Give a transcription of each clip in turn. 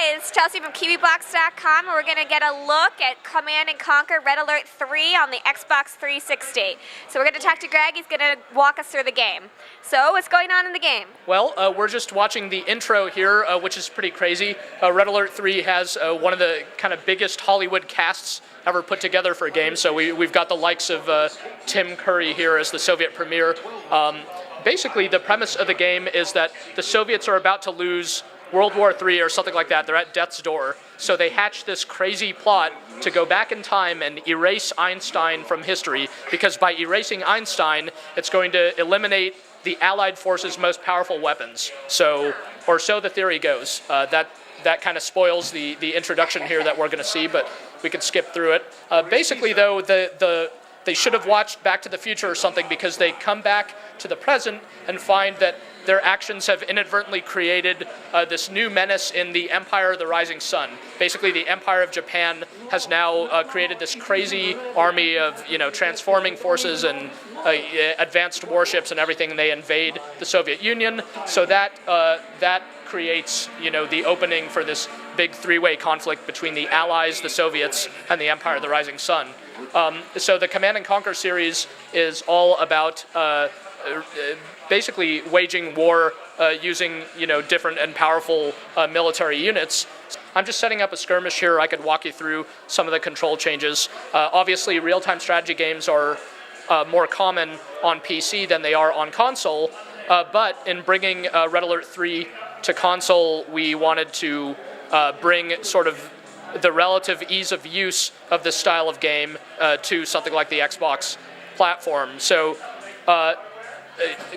Hi, it's Chelsea from KiwiBox.com, and we're going to get a look at Command & Conquer Red Alert 3 on the Xbox 360. So we're going to talk to Greg. He's going to walk us through the game. So what's going on in the game? Well, we're just watching the intro here, which is pretty crazy. Red Alert 3 has one of the kind of biggest Hollywood casts ever put together for a game. So we've got the likes of Tim Curry here as the Soviet premier. Basically, the premise of the game is that the Soviets are about to lose World War III or something like that. They're at death's door. So they hatch this crazy plot to go back in time and erase Einstein from history, because by erasing Einstein, it's going to eliminate the Allied forces' most powerful weapons. So the theory goes. That kind of spoils the introduction here that we're going to see, but we could skip through it. Basically, though, they should have watched Back to the Future or something, because they come back to the present and find that their actions have inadvertently created this new menace in the Empire of the Rising Sun. Basically, the Empire of Japan has now created this crazy army of transforming forces and advanced warships and everything, and they invade the Soviet Union. So that creates the opening for this big three-way conflict between the Allies, the Soviets, and the Empire of the Rising Sun. So the Command & Conquer series is all about basically waging war using different and powerful military units. I'm just setting up a skirmish here. I could walk you through some of the control changes. Obviously, real-time strategy games are more common on PC than they are on console, but in bringing Red Alert 3 to console, we wanted to bring sort of the relative ease of use of this style of game to something like the Xbox platform. So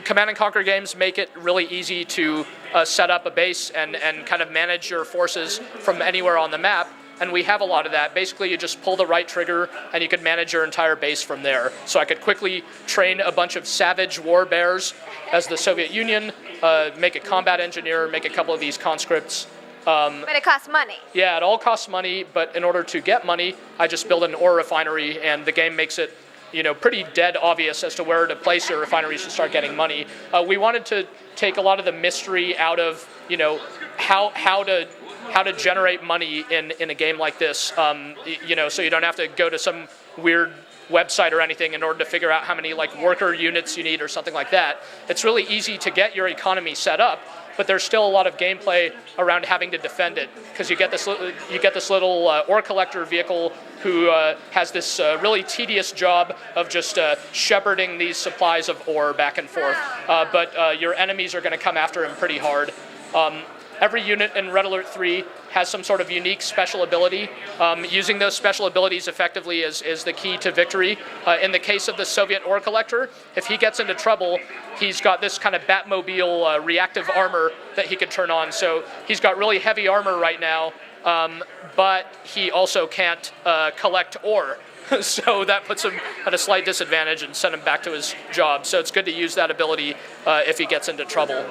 Command & Conquer games make it really easy to set up a base and kind of manage your forces from anywhere on the map, and we have a lot of that. Basically, you just pull the right trigger and you can manage your entire base from there. So I could quickly train a bunch of savage war bears as the Soviet Union, make a combat engineer, make a couple of these conscripts. But it costs money. Yeah, it all costs money, but in order to get money, I just build an ore refinery, and the game makes it pretty dead obvious as to where to place your refineries to start getting money. We wanted to take a lot of the mystery out of how to generate money in a game like this. So you don't have to go to some weird website or anything in order to figure out how many worker units you need or something like that. It's really easy to get your economy set up, but there's still a lot of gameplay around having to defend it, because you get this little ore collector vehicle who has this really tedious job of just shepherding these supplies of ore back and forth. But your enemies are going to come after him pretty hard. Every unit in Red Alert 3 has some sort of unique special ability. Using those special abilities effectively is the key to victory. In the case of the Soviet ore collector, if he gets into trouble, he's got this kind of Batmobile reactive armor that he can turn on. So he's got really heavy armor right now, but he also can't collect ore. So that puts him at a slight disadvantage and send him back to his job. So it's good to use that ability if he gets into trouble.